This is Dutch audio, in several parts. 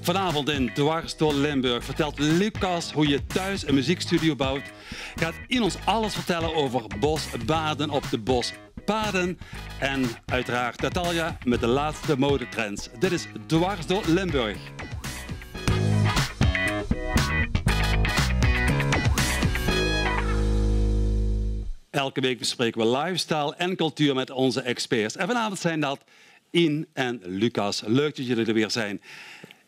Vanavond in Dwars door Limburg vertelt Lucas hoe je thuis een muziekstudio bouwt. Gaat in ons alles vertellen over bosbaden op de bospaden. En uiteraard Natalia met de laatste modetrends. Dit is Dwars door Limburg. Elke week bespreken we lifestyle en cultuur met onze experts. En vanavond zijn dat In en Lucas. Leuk dat jullie er weer zijn.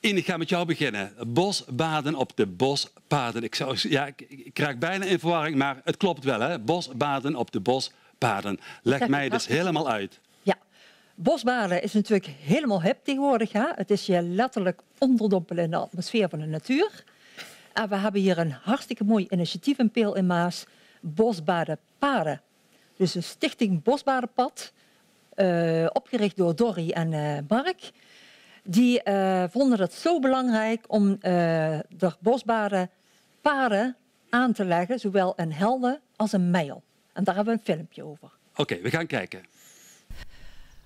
In, ik ga met jou beginnen. Bosbaden op de bospaden. Ik raak bijna in verwarring, maar het klopt wel, hè? Bosbaden op de bospaden. Leg mij dus helemaal uit. Ja, bosbaden is natuurlijk helemaal hip tegenwoordig. Hè? Het is je letterlijk onderdompelen in de atmosfeer van de natuur. En we hebben hier een hartstikke mooi initiatief in Peel in Maas. Bosbadenpaden. Dus een stichting Bosbadenpad. Opgericht door Dorry en Mark. Die vonden het zo belangrijk om de bosbadenpaden aan te leggen. Zowel een Helden als een Mijl. En daar hebben we een filmpje over. Oké, we gaan kijken.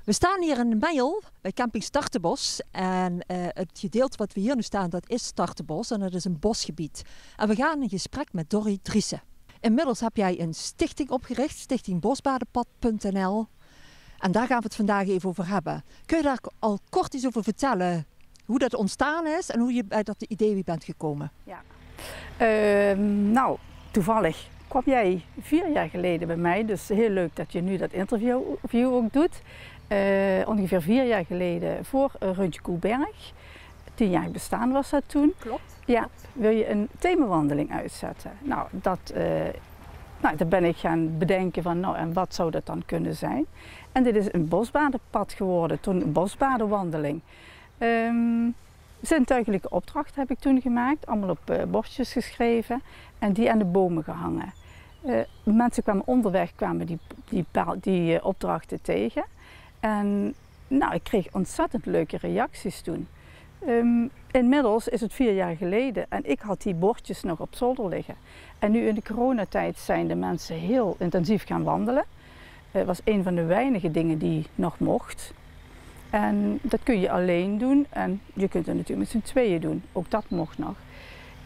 We staan hier in Mijl bij camping Startenbos. En het gedeelte wat we hier nu staan, dat is Startenbos. En dat is een bosgebied. En we gaan in gesprek met Dorry Driessen. Inmiddels heb jij een stichting opgericht, stichting bosbadenpad.nl. En daar gaan we het vandaag even over hebben. Kun je daar al kort iets over vertellen? Hoe dat ontstaan is en hoe je bij dat idee bent gekomen? Ja. Nou, toevallig kwam jij 4 jaar geleden bij mij. Dus heel leuk dat je nu dat interview ook doet. Ongeveer 4 jaar geleden voor Rundje Koelberg. 10 jaar bestaan was dat toen. Klopt. Ja, wil je een themawandeling uitzetten? Nou, daar ben ik gaan bedenken van, nou, en wat zou dat dan kunnen zijn? En dit is een bosbadenpad geworden, toen een bosbadenwandeling. Zintuigelijke opdracht heb ik toen gemaakt, allemaal op bordjes geschreven en die aan de bomen gehangen. Mensen kwamen onderweg die opdrachten tegen. En nou, ik kreeg ontzettend leuke reacties toen. Inmiddels is het 4 jaar geleden en ik had die bordjes nog op zolder liggen. En nu in de coronatijd zijn de mensen heel intensief gaan wandelen. Het was een van de weinige dingen die nog mocht. En dat kun je alleen doen en je kunt het natuurlijk met z'n tweeën doen. Ook dat mocht nog.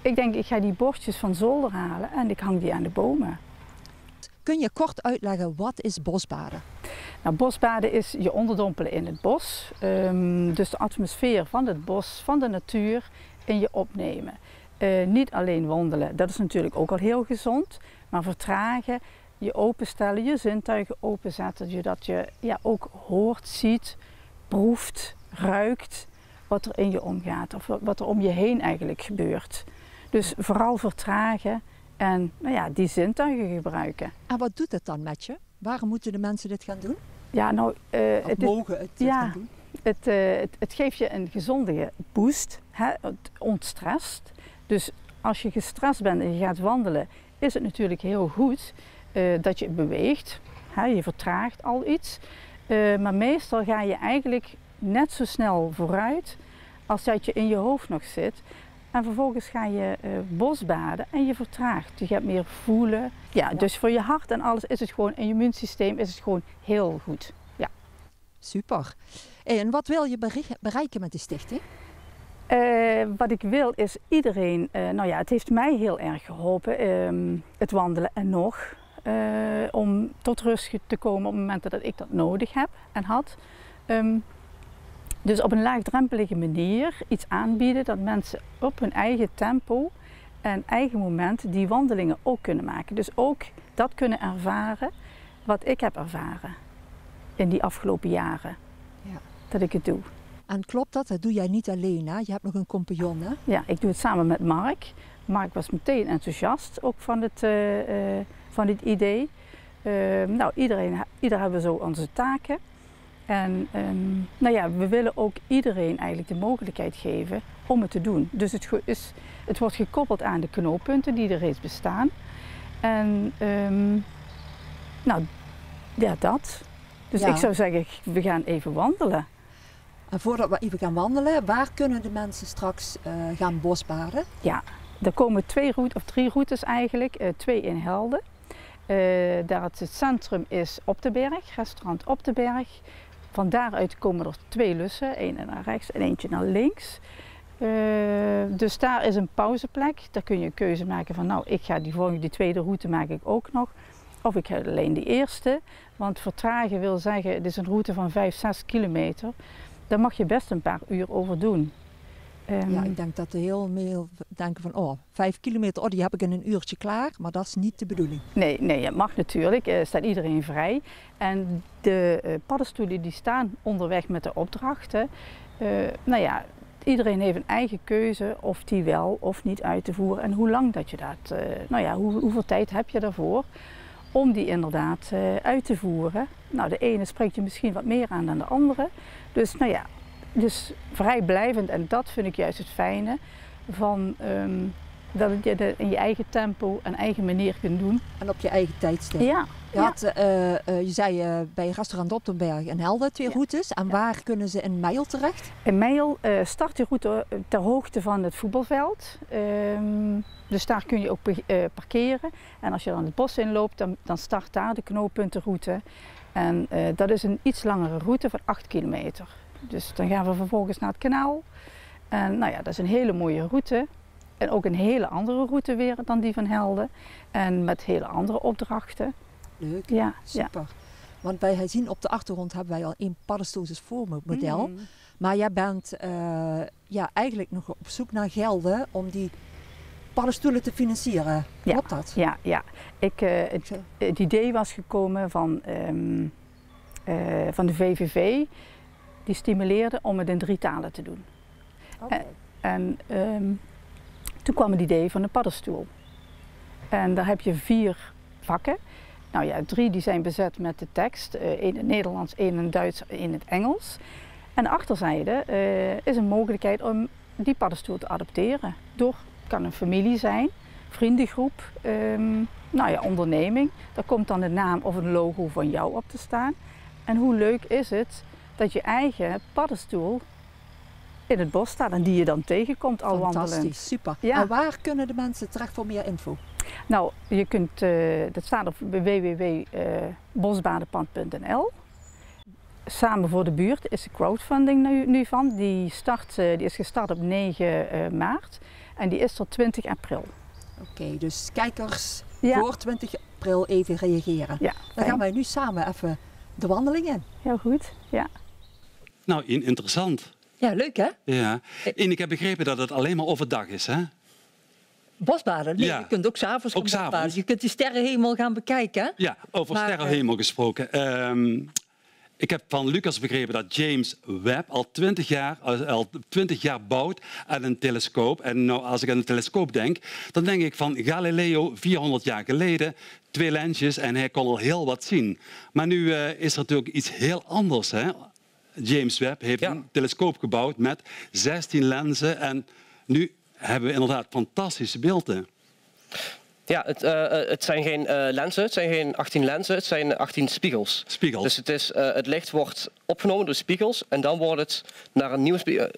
Ik denk, ik ga die bordjes van zolder halen en ik hang die aan de bomen. Kun je kort uitleggen, wat is bosbaden? Nou, bosbaden is je onderdompelen in het bos. Dus de atmosfeer van het bos, van de natuur, in je opnemen. Niet alleen wandelen, dat is natuurlijk ook al heel gezond. Maar vertragen, je openstellen, je zintuigen openzetten. Zodat je ook hoort, ziet, proeft, ruikt wat er in je omgaat. Of wat er om je heen eigenlijk gebeurt. Dus vooral vertragen en die zintuigen gebruiken. En wat doet het dan met je? Waarom moeten de mensen dit gaan doen? Ja, nou, gaan doen? Het geeft je een gezonde boost, hè? Het ontstrest. Dus als je gestrest bent en je gaat wandelen, is het natuurlijk heel goed dat je beweegt. Hè? Je vertraagt al iets. Maar meestal ga je eigenlijk net zo snel vooruit als dat je in je hoofd nog zit. En vervolgens ga je bosbaden en je vertraagt. Je gaat meer voelen. Ja, dus voor je hart en alles is het gewoon, en je immuunsysteem is het gewoon heel goed. Ja. Super. En wat wil je bereiken met die stichting? Wat ik wil is iedereen, het heeft mij heel erg geholpen, het wandelen en nog. Om tot rust te komen op momenten dat ik dat nodig heb en had. Dus op een laagdrempelige manier iets aanbieden dat mensen op hun eigen tempo en eigen moment die wandelingen ook kunnen maken. Dus ook dat kunnen ervaren wat ik heb ervaren in die afgelopen jaren dat ik het doe. En klopt dat? Dat doe jij niet alleen, hè? Je hebt nog een compagnon, hè? Ja, ik doe het samen met Mark. Mark was meteen enthousiast ook van dit idee. Ieder hebben zo onze taken. En we willen ook iedereen eigenlijk de mogelijkheid geven om het te doen. Dus het wordt gekoppeld aan de knooppunten die er reeds bestaan. En dat. Dus ik zou zeggen, we gaan even wandelen. En voordat we even gaan wandelen, waar kunnen de mensen straks gaan bosbaden? Ja, er komen 3 routes eigenlijk. 2 in Helden. Daar het centrum is op de berg, restaurant op de berg. Van daaruit komen er 2 lussen, 1 naar rechts en eentje naar links. Dus daar is een pauzeplek. Daar kun je een keuze maken van nou, ik ga die tweede route maak ik ook nog. Of ik ga alleen die eerste. Want vertragen wil zeggen, het is een route van 5-6 kilometer. Daar mag je best een paar uur over doen. Ja, ik denk dat de heel veel denken van, oh, 5 kilometer, oh, die heb ik in een uurtje klaar. Maar dat is niet de bedoeling. Nee, het mag natuurlijk. Staat iedereen vrij. En de paddenstoelen die staan onderweg met de opdrachten. Nou ja, iedereen heeft een eigen keuze of die wel of niet uit te voeren. En hoe lang dat je dat, nou ja, hoeveel tijd heb je daarvoor om die inderdaad uit te voeren. Nou, de ene spreekt je misschien wat meer aan dan de andere. Dus nou ja, dus vrijblijvend, en dat vind ik juist het fijne van dat je het in je eigen tempo en eigen manier kunt doen. En op je eigen tijdstip. Ja. Je zei bij restaurant Doptenberg en Helden 2 routes. En waar kunnen ze in Meijel terecht? In Meijel start je route ter hoogte van het voetbalveld. Dus daar kun je ook parkeren. En als je dan het bos inloopt, dan start daar de knooppuntenroute. En dat is een iets langere route van 8 kilometer. Dus dan gaan we vervolgens naar het kanaal. En nou ja, dat is een hele mooie route. En ook een hele andere route weer dan die van Helden. En met hele andere opdrachten. Leuk, ja, super. Ja. Want wij zien op de achtergrond hebben wij al een paddenstoeltjes voormodel. Maar jij bent eigenlijk nog op zoek naar gelden om die paddenstoelen te financieren. Klopt dat? Ja. Het idee was gekomen van de VVV. Die stimuleerde om het in 3 talen te doen. Okay. Toen kwam het idee van de paddenstoel. En daar heb je 4 vakken. Nou ja, 3 die zijn bezet met de tekst. 1 in het Nederlands, 1 in het Duits, 1 in het Engels. En de achterzijde is een mogelijkheid om die paddenstoel te adopteren. Het kan een familie zijn, vriendengroep, onderneming. Daar komt dan de naam of een logo van jou op te staan. En hoe leuk is het dat je eigen paddenstoel in het bos staat en die je dan tegenkomt al wandelend. Fantastisch, super. Ja. En waar kunnen de mensen terecht voor meer info? Nou, je kunt, dat staat op www.bosbadenpand.nl. Samen voor de buurt is de crowdfunding nu van. Die is gestart op 9 maart en die is tot 20 april. Oké, dus kijkers voor 20 april even reageren. Ja, dan gaan wij nu samen even de wandeling in. Heel goed, ja. Nou, interessant. Ja, leuk hè? Ja. En ik heb begrepen dat het alleen maar overdag is, hè? Bosbaden? Nee, ja. Je kunt ook 's avonds gaan bosbaden. bosbaden. Je kunt die sterrenhemel gaan bekijken. Ja, over sterrenhemel gesproken. Ik heb van Lucas begrepen dat James Webb al 20 jaar bouwt aan een telescoop. En nou, als ik aan een telescoop denk, dan denk ik van Galileo 400 jaar geleden. 2 lensjes en hij kon al heel wat zien. Maar nu is er natuurlijk iets heel anders, hè? James Webb heeft een telescoop gebouwd met 16 lenzen. En nu hebben we inderdaad fantastische beelden. Ja, het zijn geen lenzen, het zijn geen 18 lenzen, het zijn 18 spiegels. Dus het licht wordt opgenomen door spiegels en dan wordt het naar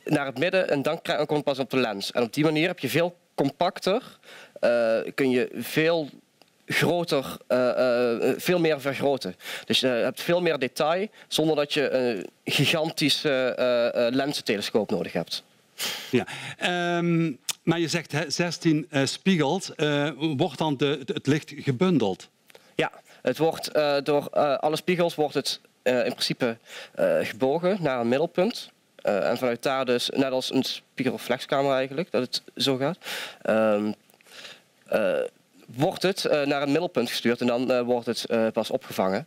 naar het midden en dan komt het pas op de lens. En op die manier heb je veel compacter, kun je veel groter, veel meer vergroten. Dus je hebt veel meer detail zonder dat je een gigantische lenzentelescoop nodig hebt. Ja. Maar je zegt 16 spiegels. Wordt dan het licht gebundeld? Ja, het wordt door alle spiegels wordt het in principe gebogen naar een middelpunt. En vanuit daar dus, net als een spiegelreflexcamera eigenlijk, dat het zo gaat, wordt het naar een middelpunt gestuurd en dan wordt het pas opgevangen.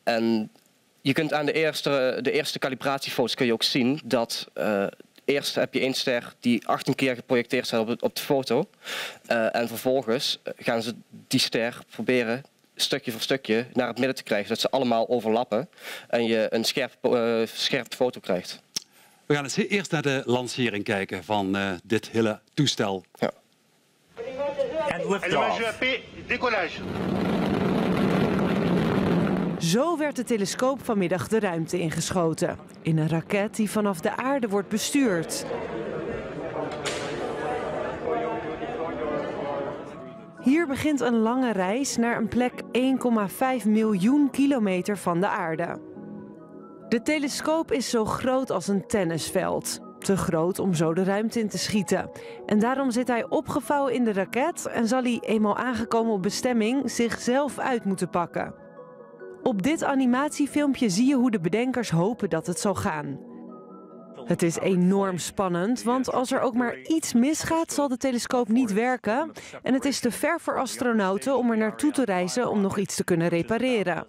En je kunt aan de eerste calibratiefoto's kun je ook zien dat eerst heb je 1 ster die 18 keer geprojecteerd staat op de foto. En vervolgens gaan ze die ster proberen stukje voor stukje naar het midden te krijgen, zodat ze allemaal overlappen en je een scherpe foto krijgt. We gaan eens eerst naar de lancering kijken van dit hele toestel. Ja. En decollage. Zo werd de telescoop vanmiddag de ruimte ingeschoten. In een raket die vanaf de aarde wordt bestuurd. Hier begint een lange reis naar een plek 1,5 miljoen kilometer van de aarde. De telescoop is zo groot als een tennisveld. Te groot om zo de ruimte in te schieten. En daarom zit hij opgevouwen in de raket en zal hij, eenmaal aangekomen op bestemming, zichzelf uit moeten pakken. Op dit animatiefilmpje zie je hoe de bedenkers hopen dat het zal gaan. Het is enorm spannend, want als er ook maar iets misgaat, zal de telescoop niet werken. En het is te ver voor astronauten om er naartoe te reizen om nog iets te kunnen repareren.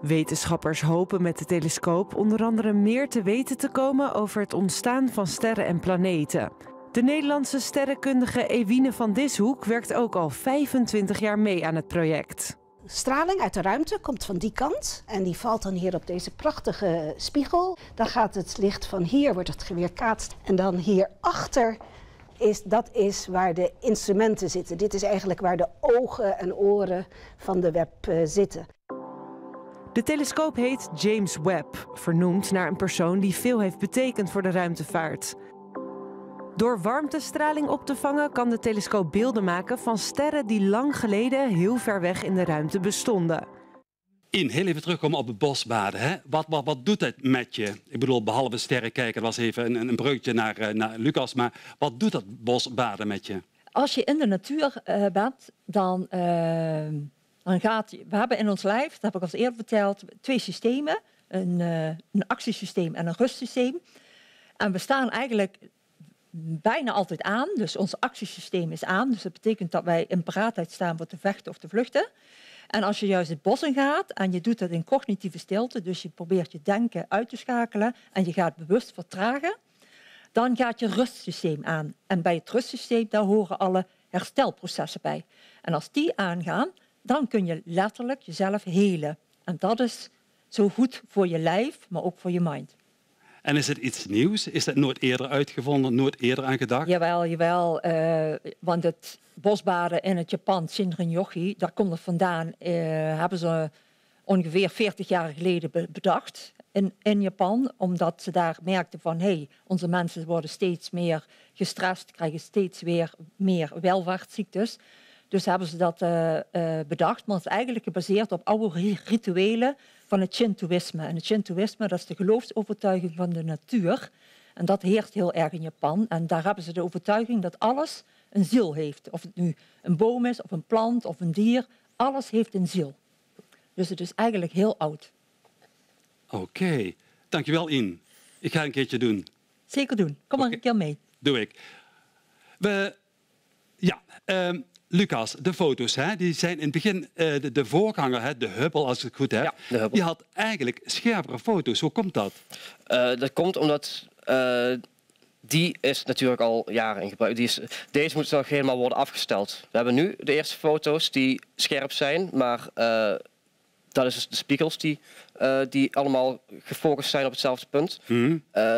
Wetenschappers hopen met de telescoop onder andere meer te weten te komen over het ontstaan van sterren en planeten. De Nederlandse sterrenkundige Ewine van Dishoek werkt ook al 25 jaar mee aan het project. Straling uit de ruimte komt van die kant en die valt dan hier op deze prachtige spiegel. Dan gaat het licht van hier, wordt het weerkaatst en dan hierachter dat is waar de instrumenten zitten. Dit is eigenlijk waar de ogen en oren van de Webb zitten. De telescoop heet James Webb, vernoemd naar een persoon die veel heeft betekend voor de ruimtevaart. Door warmtestraling op te vangen kan de telescoop beelden maken van sterren die lang geleden heel ver weg in de ruimte bestonden. Heel even terugkomen op het bosbaden. Hè? Wat doet het met je? Ik bedoel, behalve sterren kijken, dat was even een bruggetje naar Lucas. Maar wat doet dat bosbaden met je? Als je in de natuur bent, dan gaat we hebben in ons lijf, dat heb ik al eerder verteld, 2 systemen. Een actiesysteem en een rustsysteem. En we staan eigenlijk bijna altijd aan. Dus ons actiesysteem is aan. Dus dat betekent dat wij in paraatheid staan voor te vechten of te vluchten. En als je juist het bos in gaat en je doet dat in cognitieve stilte, dus je probeert je denken uit te schakelen en je gaat bewust vertragen, dan gaat je rustsysteem aan. En bij het rustsysteem, daar horen alle herstelprocessen bij. En als die aangaan, dan kun je letterlijk jezelf helen. En dat is zo goed voor je lijf, maar ook voor je mind. En is het iets nieuws? Is dat nooit eerder uitgevonden, nooit eerder aan gedacht? Jawel. Want het bosbaden in het Japan, Shinrin-yoku, daar komt het vandaan. Hebben ze ongeveer 40 jaar geleden bedacht in Japan. Omdat ze daar merkten van, onze mensen worden steeds meer gestrest, krijgen steeds weer meer welvaartsziektes. Dus hebben ze dat bedacht, maar het is eigenlijk gebaseerd op oude rituelen van het Shintoïsme. En het Shintoïsme, dat is de geloofsovertuiging van de natuur. En dat heerst heel erg in Japan. En daar hebben ze de overtuiging dat alles een ziel heeft. Of het nu een boom is, of een plant, of een dier. Alles heeft een ziel. Dus het is eigenlijk heel oud. Oké. Dankjewel, In. Ik ga een keertje doen. Zeker doen. Kom maar een keer mee. Doe ik. Lucas, de foto's, die zijn in het begin, de voorganger, de Hubble, als ik het goed heb, die had eigenlijk scherpere foto's. Hoe komt dat? Dat komt omdat die is natuurlijk al jaren in gebruik. Deze moet nog helemaal worden afgesteld. We hebben nu de eerste foto's die scherp zijn, maar dat is dus de spiegels die allemaal gefocust zijn op hetzelfde punt.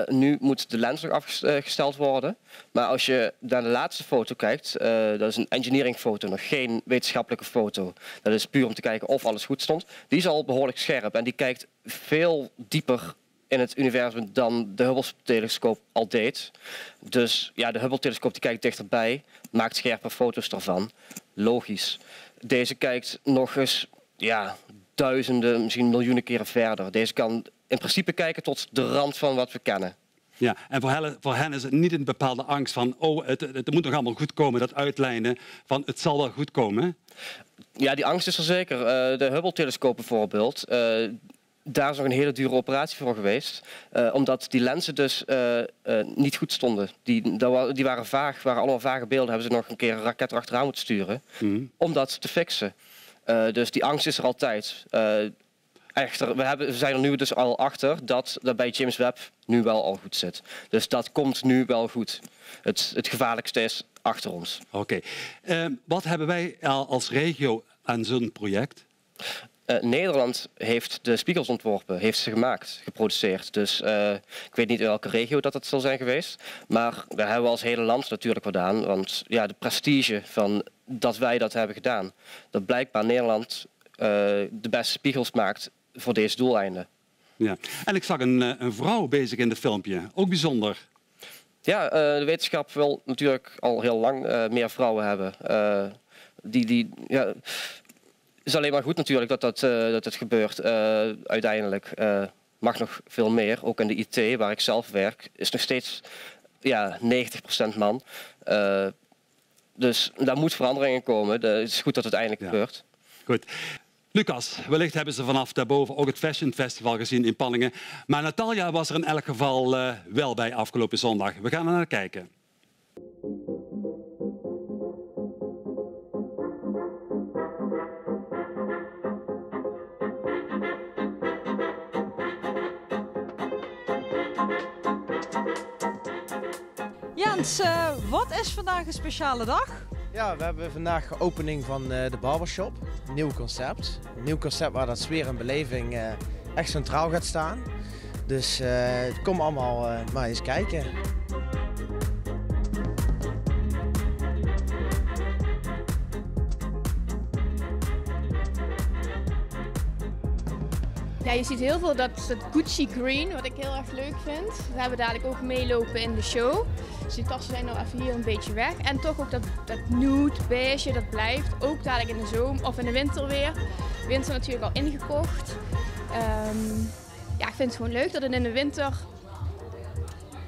Nu moet de lens nog afgesteld worden. Maar als je naar de laatste foto kijkt, dat is een engineering foto, nog geen wetenschappelijke foto. Dat is puur om te kijken of alles goed stond. Die is al behoorlijk scherp en die kijkt veel dieper in het universum dan de Hubble-telescoop al deed. Dus ja, de Hubble-telescoop die kijkt dichterbij, maakt scherpe foto's ervan. Logisch. Deze kijkt nog eens, duizenden, misschien miljoenen keren verder. Deze kan in principe kijken tot de rand van wat we kennen. Ja, en voor hen is het niet een bepaalde angst van, het moet nog allemaal goed komen, dat uitlijnen van het zal wel goed komen. Ja, die angst is er zeker. De Hubble-telescoop bijvoorbeeld, daar is nog een hele dure operatie voor geweest. Omdat die lenzen dus niet goed stonden. Die waren vaag, waren allemaal vage beelden. Hebben ze nog een keer een raket erachteraan moeten sturen om dat te fixen. Dus die angst is er altijd. Echter, we zijn er nu dus al achter dat bij James Webb nu wel al goed zit. Dus dat komt nu wel goed. Het gevaarlijkste is achter ons. Oké. Wat hebben wij als regio aan zo'n project? Nederland heeft de spiegels ontworpen, heeft ze gemaakt, geproduceerd. Dus ik weet niet in welke regio dat zal zijn geweest. Maar daar hebben we als hele land natuurlijk wat aan. Want ja, de prestige van dat wij dat hebben gedaan. Dat blijkbaar Nederland de beste spiegels maakt voor deze doeleinden. Ja. En ik zag een vrouw bezig in het filmpje. Ook bijzonder. Ja, de wetenschap wil natuurlijk al heel lang meer vrouwen hebben. Het is alleen maar goed natuurlijk dat het gebeurt uiteindelijk. mag nog veel meer. Ook in de IT, waar ik zelf werk, is nog steeds 90% man. Dus daar moet verandering in komen. Het is goed dat het eindelijk gebeurt. Goed. Lucas, wellicht hebben ze vanaf daarboven ook het Fashion Festival gezien in Panningen. Maar Natalia was er in elk geval wel bij afgelopen zondag. We gaan er naar kijken. Jens, wat is vandaag een speciale dag? Ja, we hebben vandaag de opening van de barbershop. Een nieuw concept. Een nieuw concept waar dat sfeer en beleving echt centraal gaat staan. Dus kom allemaal maar eens kijken. Ja, je ziet heel veel dat Gucci Green, wat ik heel erg leuk vind. We hebben dadelijk ook meelopen in de show. Dus die tassen zijn nou even hier een beetje weg. En toch ook dat nude, beige, dat blijft. Ook dadelijk in de zomer of in de winter weer. Winter natuurlijk al ingekocht. Ja, ik vind het gewoon leuk dat het in de winter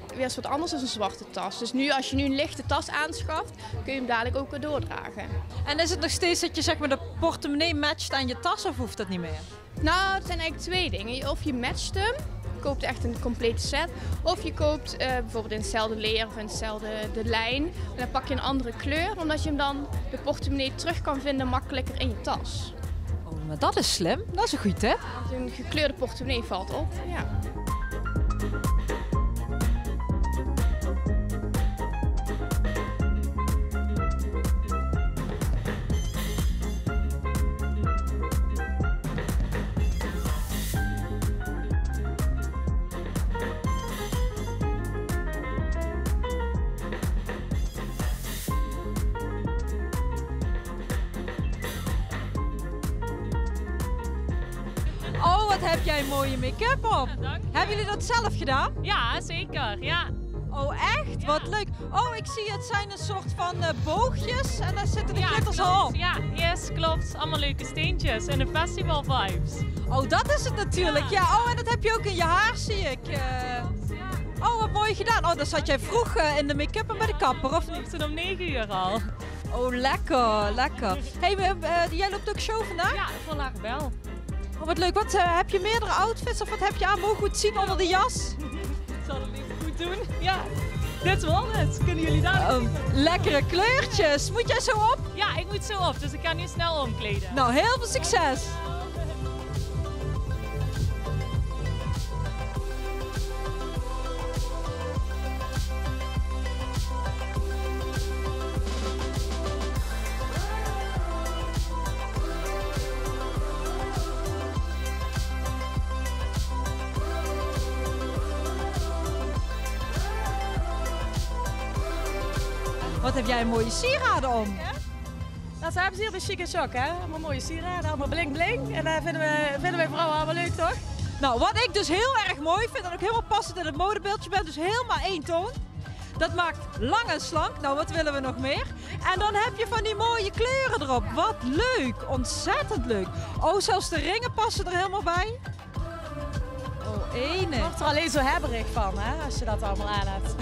weer eens wat anders is, een zwarte tas. Dus nu, als je nu een lichte tas aanschaft, kun je hem dadelijk ook weer doordragen. En is het nog steeds dat je zeg maar de portemonnee matcht aan je tas of hoeft dat niet meer? Nou, het zijn eigenlijk twee dingen. Of je matcht hem, je koopt echt een complete set. Of je koopt bijvoorbeeld in hetzelfde leer of in hetzelfde lijn. En dan pak je een andere kleur, omdat je hem dan de portemonnee terug kan vinden makkelijker in je tas. Oh, maar dat is slim. Dat is een goed tip. Een gekleurde portemonnee valt op, ja. Oh, wat heb jij mooie make-up op. Ja, hebben jullie dat zelf gedaan? Ja, zeker. Ja. Oh, echt? Ja. Wat leuk. Oh, ik zie het zijn een soort van boogjes en daar zitten de glitters al op. Ja, yes, klopt. Allemaal leuke steentjes en de festival vibes. Oh, dat is het natuurlijk. Ja. Oh, en dat heb je ook in je haar, zie ik. Oh, wat mooi gedaan. Oh, dan zat jij vroeg in de make-up en bij de kapper, of niet? Toen om 9 uur al. Oh, lekker, lekker. Hey, jij loopt ook show vandaag? Ja, voor Lagerbel. Oh, wat leuk. Wat, heb je meerdere outfits of wat heb je aan? Mogen we het zien onder de jas? Ik zal het even goed doen. Ja, dit was het. Kunnen jullie daar lekkere kleurtjes. Moet jij zo op? Ja, ik moet zo op. Dus ik ga nu snel omkleden. Nou, heel veel succes. Wat heb jij een mooie sieraden om? Ja? Nou, ze hebben ze hier bij Chic & Choc, hè? Allemaal mooie sieraden, allemaal bling bling. En dat vinden wij vrouwen allemaal leuk, toch? Nou, wat ik dus heel erg mooi vind en ook helemaal passend in het modebeeldje ben, dus helemaal één toon. Dat maakt lang en slank. Nou, wat willen we nog meer? En dan heb je van die mooie kleuren erop. Wat leuk, ontzettend leuk. Oh, zelfs de ringen passen er helemaal bij. Oh, ene. Je wordt er alleen zo hebberig van, hè? Als je dat allemaal aan hebt.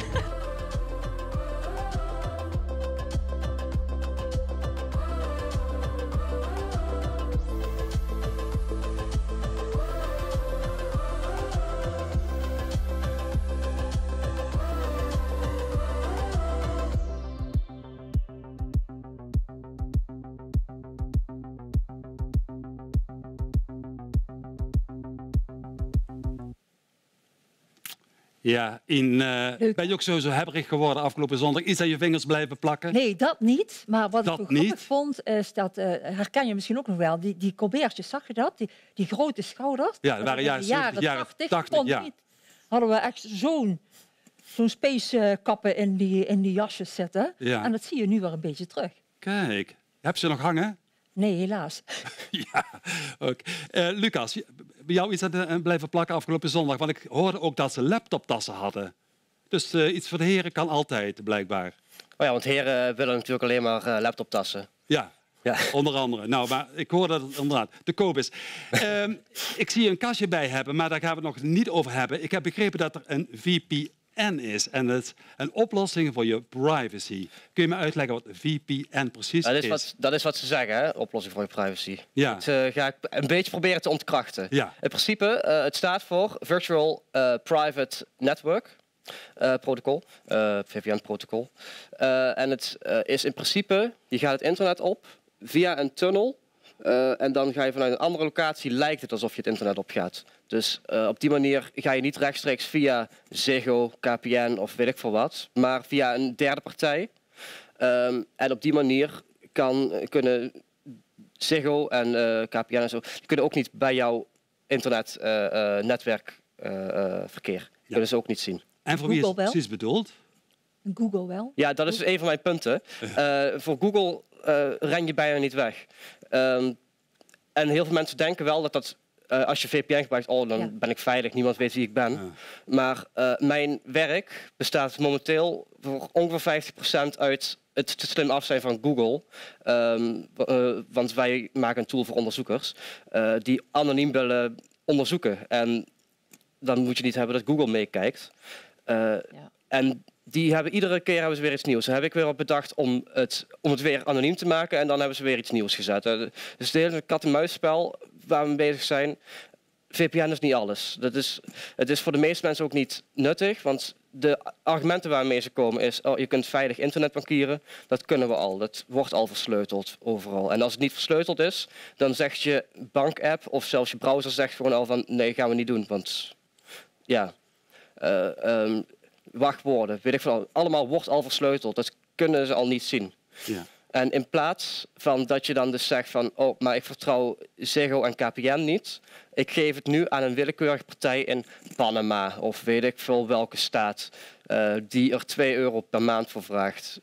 Ja, ben je ook zo hebberig geworden afgelopen zondag? Iets aan je vingers blijven plakken? Nee, dat niet. Maar wat dat ik zo grappig vond, is dat, herken je misschien ook nog wel, die colbertjes, zag je dat? Die grote schouders. Ja, dat waren jaren 80 ja. Hadden we echt zo'n spacekappen in die jasjes zetten. Ja. En dat zie je nu weer een beetje terug. Kijk, heb je nog hangen? Nee, helaas. Ja, ook. Lucas, bij jou iets aan blijven plakken afgelopen zondag? Want ik hoorde ook dat ze laptoptassen hadden. Dus iets voor de heren kan altijd, blijkbaar. Oh ja, want heren willen natuurlijk alleen maar laptoptassen. Ja. Ja. Onder andere. Nou, maar ik hoor dat het inderdaad te koop is. Ik zie een kastje bij hebben, maar daar gaan we het nog niet over hebben. Ik heb begrepen dat er een VPN is. En dat is een oplossing voor je privacy. Kun je me uitleggen wat VPN precies is? Dat is wat ze zeggen, hè? Oplossing voor je privacy. Ja. Dat ga ik een beetje proberen te ontkrachten. Ja. In principe, het staat voor Virtual Private Network. Protocol, VPN-protocol. En het is in principe, je gaat het internet op via een tunnel en dan ga je vanuit een andere locatie, lijkt het alsof je het internet opgaat. Dus op die manier ga je niet rechtstreeks via Ziggo, KPN of weet ik veel wat, maar via een derde partij. En op die manier kunnen Ziggo en KPN en zo, die kunnen ook niet bij jouw internetnetwerkverkeer. Kunnen ze ook niet zien. En voor wie is het precies bedoeld? Google wel. Ja, dat is een van mijn punten. Voor Google ren je bijna niet weg. En heel veel mensen denken wel dat als je VPN gebruikt, dan ben ik veilig, niemand weet wie ik ben. Maar mijn werk bestaat momenteel voor ongeveer 50% uit het te slim af zijn van Google. Want wij maken een tool voor onderzoekers die anoniem willen onderzoeken. En dan moet je niet hebben dat Google meekijkt. En iedere keer hebben ze weer iets nieuws. Dan heb ik weer op bedacht om het weer anoniem te maken en dan hebben ze weer iets nieuws gezet. Dus het hele kat-en-muisspel waar we mee bezig zijn. VPN is niet alles. Het is voor de meeste mensen ook niet nuttig, want de argumenten waarmee ze komen is, je kunt veilig internetbankieren. Dat kunnen we al. Dat wordt al versleuteld overal. En als het niet versleuteld is, dan zegt je bankapp of zelfs je browser zegt gewoon al van nee, gaan we niet doen. Want ja, wachtwoorden, weet ik veel, allemaal wordt al versleuteld. Dat kunnen ze al niet zien. Ja. En in plaats van dat je dan dus zegt van, maar ik vertrouw Ziggo en KPN niet. Ik geef het nu aan een willekeurige partij in Panama of weet ik veel welke staat die er €2 per maand voor vraagt.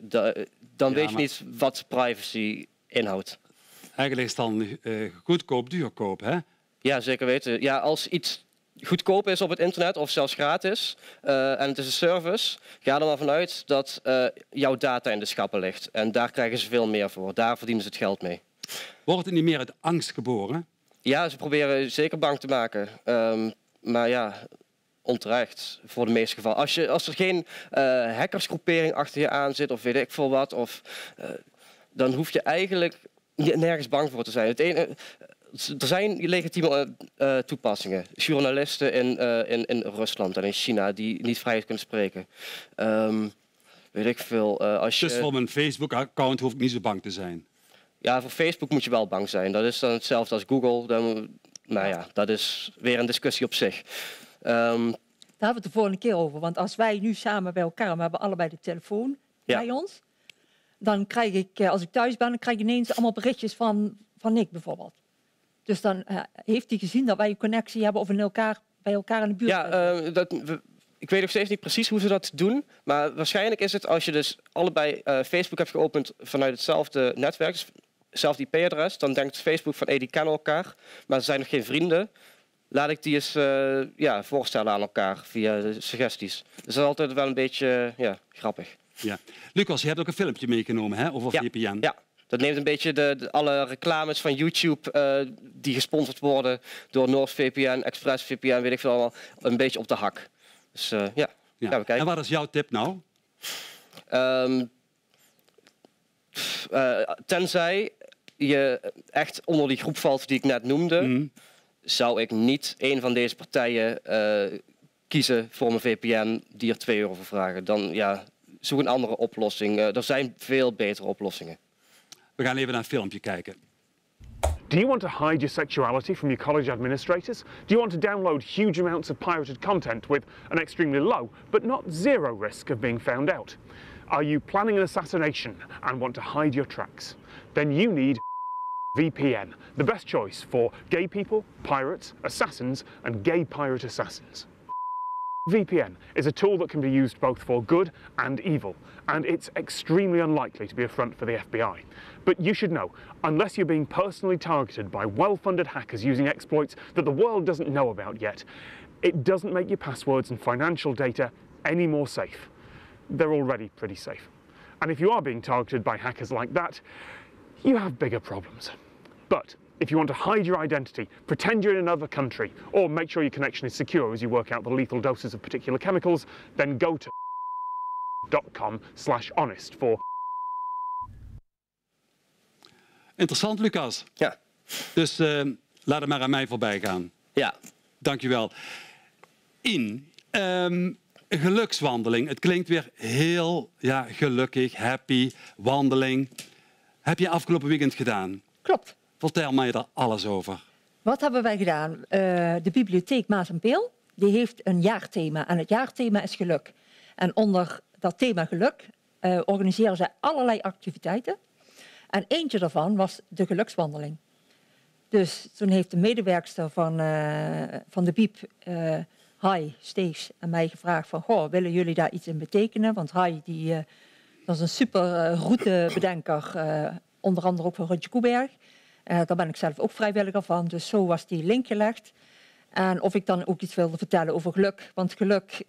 Dan weet je niet wat privacy inhoudt. Eigenlijk is het dan goedkoop, duurkoop, hè? Ja, zeker weten. Ja, als iets goedkoop is op het internet of zelfs gratis en het is een service, ga er maar vanuit dat jouw data in de schappen ligt. En daar krijgen ze veel meer voor. Daar verdienen ze het geld mee. Wordt het niet meer uit angst geboren? Ja, ze proberen zeker bang te maken. Maar ja, onterecht voor de meeste gevallen. Als er geen hackersgroepering achter je aan zit of weet ik veel wat, dan hoef je eigenlijk nergens bang voor te zijn. Er zijn legitieme toepassingen. Journalisten in Rusland en in China die niet vrij kunnen spreken. Weet ik veel. Dus voor mijn Facebook-account hoef ik niet zo bang te zijn? Ja, voor Facebook moet je wel bang zijn. Dat is dan hetzelfde als Google. Nou ja, dat is weer een discussie op zich. Daar hebben we het de volgende keer over. Want als wij nu samen bij elkaar, we hebben allebei de telefoon bij ons. Dan krijg ik, als ik thuis ben, dan krijg ik ineens allemaal berichtjes van Nick bijvoorbeeld. Dus dan heeft hij gezien dat wij een connectie hebben of bij elkaar in de buurt. Ja, ik weet nog steeds niet precies hoe ze dat doen. Maar waarschijnlijk is het als je dus allebei Facebook hebt geopend vanuit hetzelfde netwerk, dus hetzelfde IP-adres, dan denkt Facebook van die kennen elkaar, maar ze zijn nog geen vrienden. Laat ik die eens voorstellen aan elkaar via suggesties. Dus dat is altijd wel een beetje grappig. Ja. Lucas, je hebt ook een filmpje meegenomen hè, over VPN. Ja. Dat neemt een beetje alle reclames van YouTube die gesponsord worden door NordVPN, ExpressVPN, weet ik veel allemaal, een beetje op de hak. Dus gaan we kijken. En wat is jouw tip nou? Tenzij je echt onder die groep valt die ik net noemde, zou ik niet een van deze partijen kiezen voor mijn VPN die er €2 voor vragen. Dan zoek een andere oplossing. Er zijn veel betere oplossingen. We gaan even naar een filmpje kijken. Do you want to hide your sexuality from your college administrators? Do you want to download huge amounts of pirated content with an extremely low, but not zero risk of being found out? Are you planning an assassination and want to hide your tracks? Then you need VPN, the best choice for gay people, pirates, assassins, and gay pirate assassins. VPN is a tool that can be used both for good and evil, and it's extremely unlikely to be a front for the FBI. But you should know, unless you're being personally targeted by well-funded hackers using exploits that the world doesn't know about yet, it doesn't make your passwords and financial data any more safe. They're already pretty safe. And if you are being targeted by hackers like that, you have bigger problems. But if you want to hide your identity, pretend you're in another country, or make sure your connection is secure as you work out the lethal doses of particular chemicals, then go to .com/honest voor. Interessant, Lucas. Ja. Dus laat het maar aan mij voorbij gaan. Ja. Dankjewel. Gelukswandeling. Het klinkt weer heel gelukkig, happy, wandeling. Heb je afgelopen weekend gedaan? Klopt. Vertel mij daar alles over. Wat hebben wij gedaan? De bibliotheek Maas en Peel die heeft een jaarthema. En het jaarthema is geluk. En onder dat thema geluk organiseren zij allerlei activiteiten. En eentje daarvan was de gelukswandeling. Dus toen heeft de medewerkster van de BIEB, Hai Steegs, aan mij gevraagd van, goh, willen jullie daar iets in betekenen? Want Hai, dat is een super routebedenker, onder andere ook van Rutje Koeberg. Daar ben ik zelf ook vrijwilliger van, dus zo was die link gelegd. En of ik dan ook iets wilde vertellen over geluk. Want geluk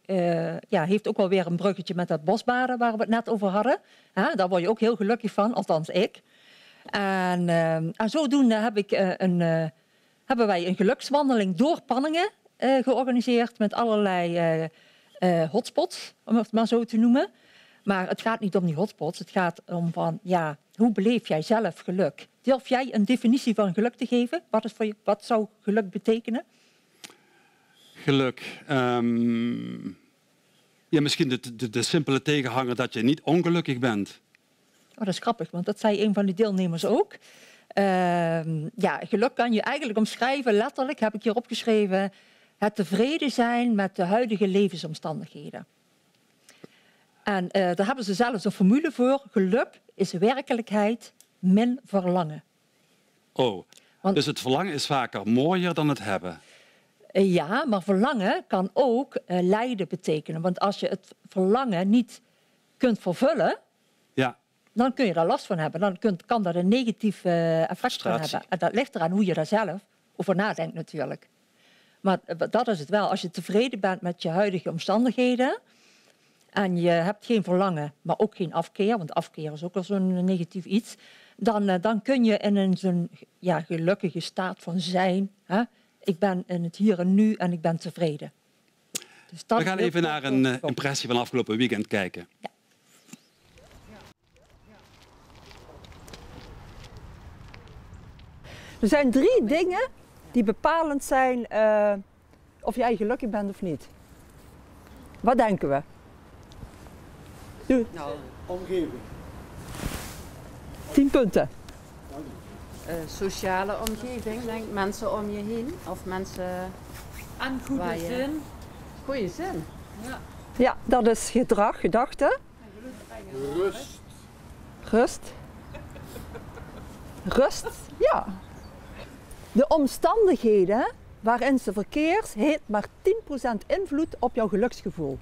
heeft ook wel weer een bruggetje met dat bosbaden waar we het net over hadden. Daar word je ook heel gelukkig van, althans ik. En zodoende hebben wij een gelukswandeling door Panningen georganiseerd met allerlei hotspots, om het maar zo te noemen. Maar het gaat niet om die hotspots, het gaat om van, hoe beleef jij zelf geluk? Durf jij een definitie van geluk te geven? Wat zou geluk betekenen? Geluk. Misschien de simpele tegenhanger dat je niet ongelukkig bent. Oh, dat is grappig, want dat zei een van de deelnemers ook. Geluk kan je eigenlijk omschrijven, letterlijk heb ik hier opgeschreven, het tevreden zijn met de huidige levensomstandigheden. En daar hebben ze zelfs een formule voor. Geluk is werkelijkheid min verlangen. Oh, dus het verlangen is vaker mooier dan het hebben. Ja, maar verlangen kan ook lijden betekenen. Want als je het verlangen niet kunt vervullen, dan kun je daar last van hebben. Dan kan dat een negatief effect van hebben. En dat ligt eraan hoe je daar zelf over nadenkt natuurlijk. Maar dat is het wel. Als je tevreden bent met je huidige omstandigheden en je hebt geen verlangen, maar ook geen afkeer, want afkeer is ook wel zo'n negatief iets, dan kun je in zo'n gelukkige staat van zijn. Ik ben in het hier en nu en ik ben tevreden. Dus we gaan even naar een impressie van afgelopen weekend kijken. Ja. Er zijn 3 dingen die bepalend zijn of jij gelukkig bent of niet. Wat denken we? Doe. Nou, omgeving. 10 punten. Sociale omgeving, denk mensen om je heen of mensen... En goede zin. Goede zin. Ja, dat is gedrag, gedachten. Rust. Rust, ja. De omstandigheden waarin ze verkeert, heeft maar 10% invloed op jouw geluksgevoel.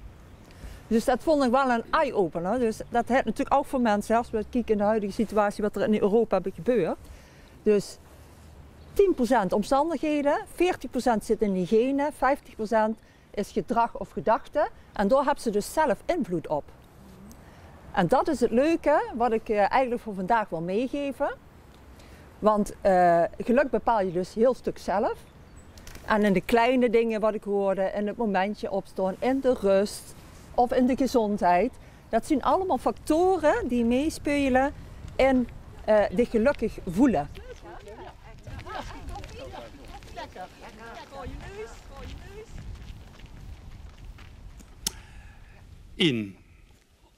Dus dat vond ik wel een eye-opener. Dus dat heeft natuurlijk ook voor mensen, als we kijken in de huidige situatie wat er in Europa gebeurt. Dus 10% omstandigheden, 40% zit in hygiëne, 50% is gedrag of gedachte. En daar hebben ze dus zelf invloed op. En dat is het leuke wat ik eigenlijk voor vandaag wil meegeven. Want geluk bepaal je dus heel stuk zelf. En in de kleine dingen wat ik hoorde, in het momentje opstaan, in de rust of in de gezondheid. Dat zijn allemaal factoren die meespelen in dit gelukkig voelen.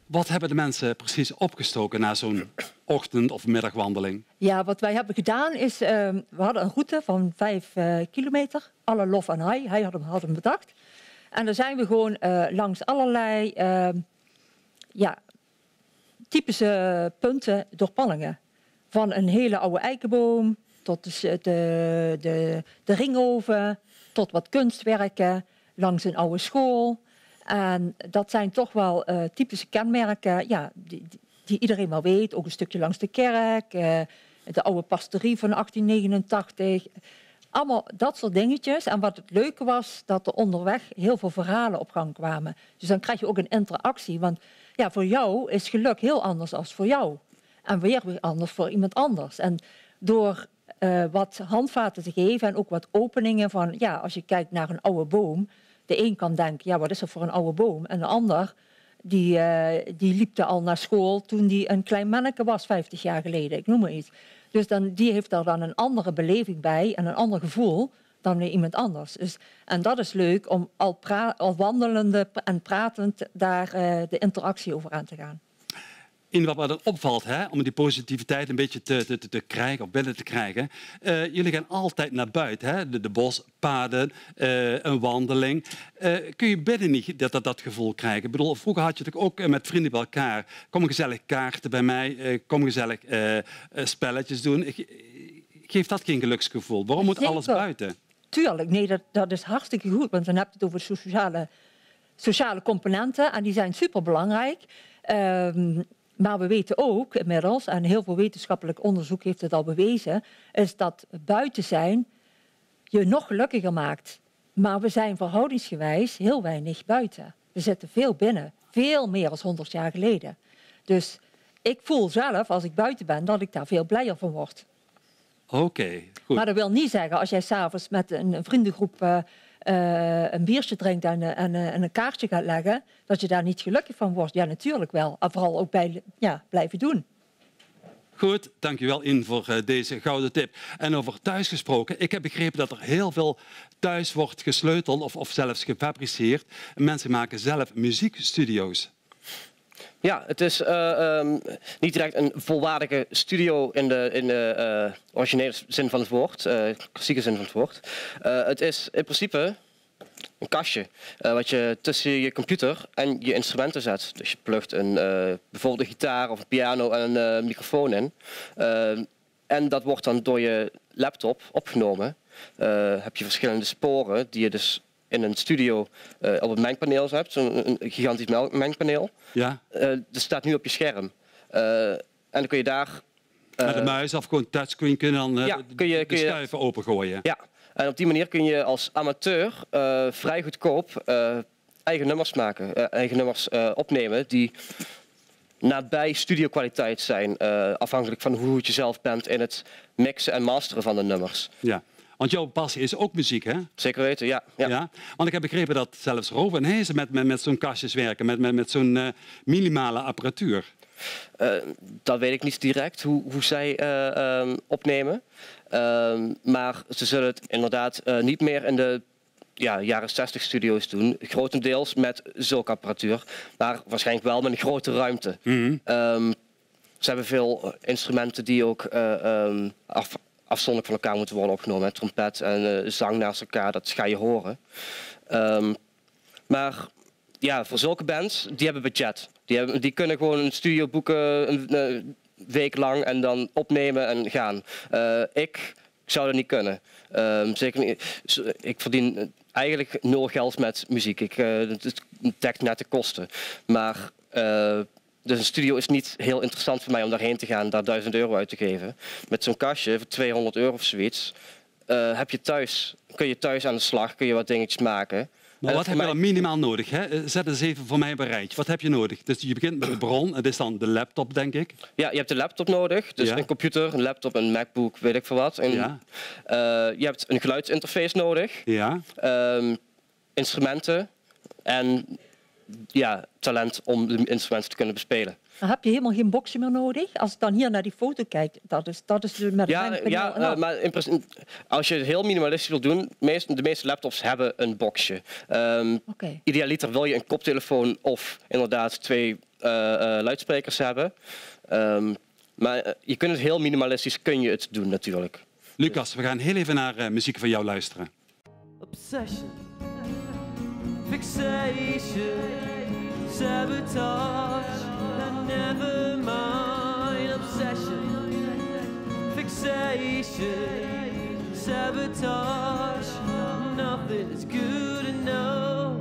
Wat hebben de mensen precies opgestoken na zo'n ochtend- of middagwandeling? Ja, wat wij hebben gedaan is, we hadden een route van 5 kilometer. Alle lof aan Hai. Hij had hem bedacht. En dan zijn we gewoon langs allerlei typische punten door Panningen. Van een hele oude eikenboom tot de ringoven, tot wat kunstwerken, langs een oude school. En dat zijn toch wel typische kenmerken die iedereen wel weet. Ook een stukje langs de kerk, de oude pastorie van 1889. Allemaal dat soort dingetjes. En wat het leuke was, dat er onderweg heel veel verhalen op gang kwamen. Dus dan krijg je ook een interactie. Want voor jou is geluk heel anders dan voor jou. en weer anders voor iemand anders. En door wat handvaten te geven en ook wat openingen van, ja, als je kijkt naar een oude boom, de een kan denken, ja, wat is dat voor een oude boom? En de ander, die liep al naar school toen die een klein manneke was, 50 jaar geleden, ik noem maar iets. Dus die heeft daar dan een andere beleving bij en een ander gevoel dan weer iemand anders. Dus, en dat is leuk om al wandelende en pratend daar de interactie over aan te gaan. In wat er opvalt, hè, om die positiviteit een beetje te krijgen of binnen te krijgen. Jullie gaan altijd naar buiten, hè? De bospaden, een wandeling. Kun je binnen niet dat gevoel krijgen? Ik bedoel, vroeger had je het ook met vrienden bij elkaar. Kom gezellig kaarten bij mij, kom gezellig spelletjes doen. Geeft dat geen geluksgevoel? Waarom moet alles buiten? Tuurlijk, nee, dat is hartstikke goed. Want dan heb je het over sociale componenten en die zijn superbelangrijk. Maar we weten ook inmiddels, en heel veel wetenschappelijk onderzoek heeft het al bewezen, is dat buiten zijn je nog gelukkiger maakt. Maar we zijn verhoudingsgewijs heel weinig buiten. We zitten veel binnen, veel meer dan 100 jaar geleden. Dus ik voel zelf, als ik buiten ben, dat ik daar veel blijer van word. Oké, goed. Maar dat wil niet zeggen, als jij s'avonds met een vriendengroep een biertje drinkt en een kaartje gaat leggen, dat je daar niet gelukkig van wordt. Ja, natuurlijk wel. En vooral ook bij blijven doen. Goed, dankjewel In voor deze gouden tip. En over thuis gesproken, ik heb begrepen dat er heel veel thuis wordt gesleuteld of zelfs gefabriceerd. Mensen maken zelf muziekstudio's. Ja, het is niet direct een volwaardige studio in de originele zin van het woord, klassieke zin van het woord. Het is in principe een kastje wat je tussen je computer en je instrumenten zet. Dus je plugt bijvoorbeeld een gitaar of een piano en een microfoon in. En dat wordt dan door je laptop opgenomen. Heb je verschillende sporen die je dus in een studio op een mengpaneel hebt, zo'n gigantisch mengpaneel. Ja. Dat staat nu op je scherm. En dan kun je daar... met de muis of gewoon touchscreen kun je de schuiven opengooien. Ja, en op die manier kun je als amateur vrij goedkoop eigen nummers maken, eigen nummers opnemen die nabij studiokwaliteit zijn, afhankelijk van hoe goed je zelf bent in het mixen en masteren van de nummers. Ja. Want jouw passie is ook muziek, hè? Zeker weten, ja. Ja? Want ik heb begrepen dat zelfs Rob en Hezen met zo'n kastjes werken, met zo'n minimale apparatuur. Dat weet ik niet direct, hoe zij opnemen. Maar ze zullen het inderdaad niet meer in de jaren 60 studio's doen. Grotendeels met zulke apparatuur, maar waarschijnlijk wel met een grote ruimte. Mm-hmm. Ze hebben veel instrumenten die ook afzonderlijk van elkaar moeten worden opgenomen. Trompet en zang naast elkaar, dat ga je horen. Maar ja, voor zulke bands, die hebben budget. Die kunnen gewoon een studio boeken een week lang en dan opnemen en gaan. Ik zou dat niet kunnen. Zeker niet. Ik verdien eigenlijk 0 geld met muziek. Het dekt net de kosten. Maar dus een studio is niet heel interessant voor mij om daarheen te gaan, daar €1000 uit te geven. Met zo'n kastje voor €200 of zoiets, kun je thuis aan de slag, kun je wat dingetjes maken. Maar wat heb je dan minimaal nodig? Hè? Zet eens even voor mij een rijtje. Wat heb je nodig? Dus je begint met de bron, het is dan de laptop, denk ik. Ja, je hebt de laptop nodig. Dus een computer, een laptop, een MacBook, weet ik veel wat. En, je hebt een geluidsinterface nodig. Ja. Instrumenten en talent om de instrumenten te kunnen bespelen. Dan heb je helemaal geen boxje meer nodig. Als ik dan hier naar die foto kijk, dat is dus met een maar als je het heel minimalistisch wil doen, de meeste laptops hebben een boxje. Idealiter wil je een koptelefoon of inderdaad 2 luidsprekers hebben. Maar je kunt het heel minimalistisch doen natuurlijk. Lucas, we gaan heel even naar muziek van jou luisteren. Obsession, fixation, sabotage. Never mind. Obsession, fixation, sabotage. Nothing is good enough.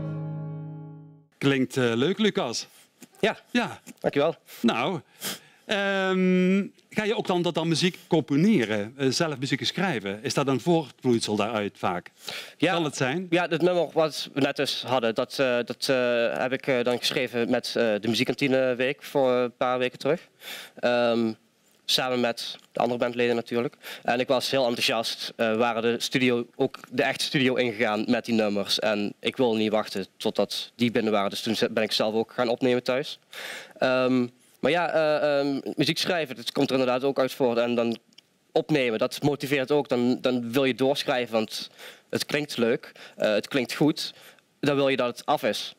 Klinkt leuk, Lucas. Ja, dankjewel. Nou, ga je ook dan muziek componeren, zelf muziek schrijven? Is dat een voortvloeisel daaruit vaak? Kan het zijn? Ja, het nummer wat we net dus hadden, dat heb ik dan geschreven met de Muziekkantine week voor een paar weken terug. Samen met de andere bandleden natuurlijk. En ik was heel enthousiast. Waren de echte studio ingegaan met die nummers. En ik wilde niet wachten totdat die binnen waren. Dus toen ben ik zelf ook gaan opnemen thuis. Maar ja, muziek schrijven, dat komt er inderdaad ook uit voort. En dan opnemen, dat motiveert ook. Dan wil je doorschrijven, want het klinkt leuk. Het klinkt goed. Dan wil je dat het af is.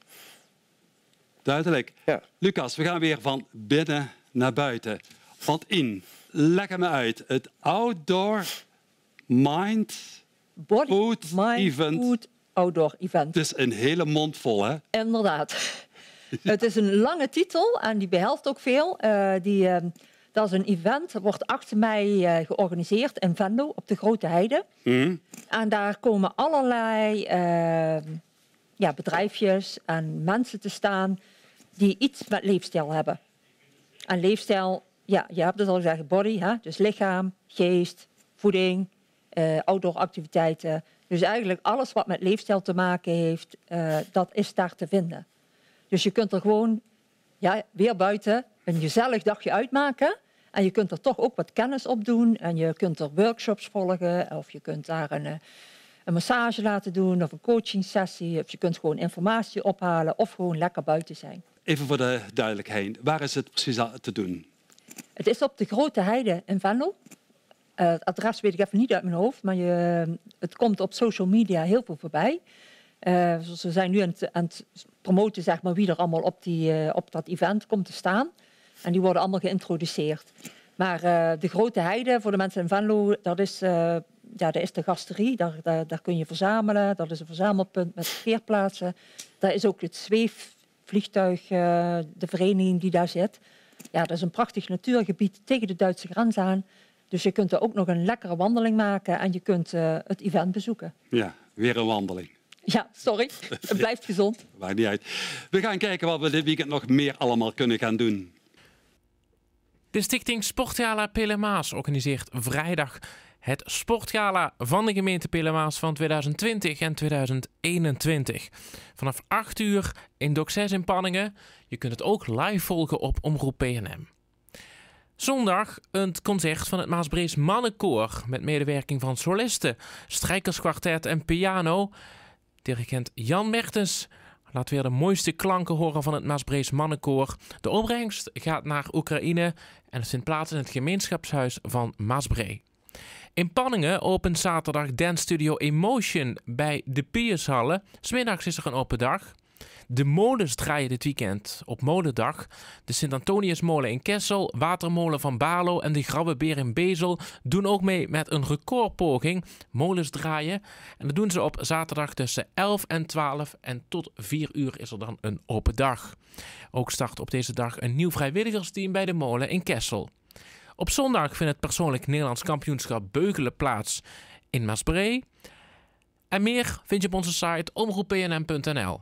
Duidelijk. Ja. Lucas, we gaan weer van binnen naar buiten. Want leg me uit. Het Outdoor Mind Food Event. Outdoor Event. Het is een hele mond vol, hè? Inderdaad. Het is een lange titel en die behelst ook veel. Dat is een event, dat wordt 8 mei georganiseerd in Venlo op de Grote Heide. En daar komen allerlei bedrijfjes en mensen te staan die iets met leefstijl hebben. En leefstijl, ja, je hebt het al gezegd, body, hè? Dus lichaam, geest, voeding, outdoor activiteiten. Dus eigenlijk alles wat met leefstijl te maken heeft, dat is daar te vinden. Dus je kunt er gewoon weer buiten een gezellig dagje uitmaken. En je kunt er toch ook wat kennis op doen. En je kunt er workshops volgen. Of je kunt daar een massage laten doen. Of een coaching sessie. Of je kunt gewoon informatie ophalen. Of gewoon lekker buiten zijn. Even voor de duidelijkheid. Waar is het precies te doen? Het is op de Grote Heide in Venlo. Het adres weet ik even niet uit mijn hoofd. Maar het komt op social media heel veel voorbij. Dus we zijn nu aan het promoten, zeg maar, wie er allemaal op dat event komt te staan. En die worden allemaal geïntroduceerd. Maar de Grote Heide, voor de mensen in Venlo, dat is de gasterie. Daar kun je verzamelen. Dat is een verzamelpunt met parkeerplaatsen. Daar is ook het zweefvliegtuig, de vereniging die daar zit. Ja, dat is een prachtig natuurgebied tegen de Duitse grens aan. Dus je kunt er ook nog een lekkere wandeling maken en je kunt het event bezoeken. Ja, weer een wandeling. Ja, sorry. Het blijft gezond. Maakt niet uit. We gaan kijken wat we dit weekend nog meer allemaal kunnen gaan doen. De stichting Sportgala Pellemaas organiseert vrijdag het Sportgala van de gemeente Pellemaas van 2020 en 2021. Vanaf 8 uur in Dok 6 in Panningen. Je kunt het ook live volgen op Omroep PNM. Zondag een concert van het Maasbrees Mannenkoor met medewerking van solisten, strijkerskwartet en piano. Dirigent Jan Mertens laat weer de mooiste klanken horen van het Maasbrees Mannenkoor. De opbrengst gaat naar Oekraïne en het vindt plaats in het gemeenschapshuis van Maasbree. In Panningen opent zaterdag Dance Studio Emotion bij de Piershallen. 's Middags is er een open dag. De molens draaien dit weekend op Molendag. De Sint-Antoniusmolen in Kessel, Watermolen van Balo en de Grabbebeer in Bezel doen ook mee met een recordpoging, molens draaien. En dat doen ze op zaterdag tussen 11 en 12 en tot 4 uur is er dan een open dag. Ook start op deze dag een nieuw vrijwilligersteam bij de molen in Kessel. Op zondag vindt het persoonlijk Nederlands kampioenschap beugelen plaats in Maasbree. En meer vind je op onze site omroeppnm.nl.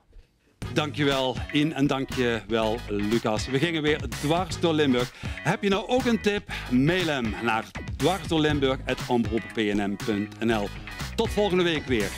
Dankjewel In en dankjewel Lucas. We gingen weer dwars door Limburg. Heb je nou ook een tip? Mail hem naar dwarsdoorlimburg@omroeppnm.nl. Tot volgende week weer.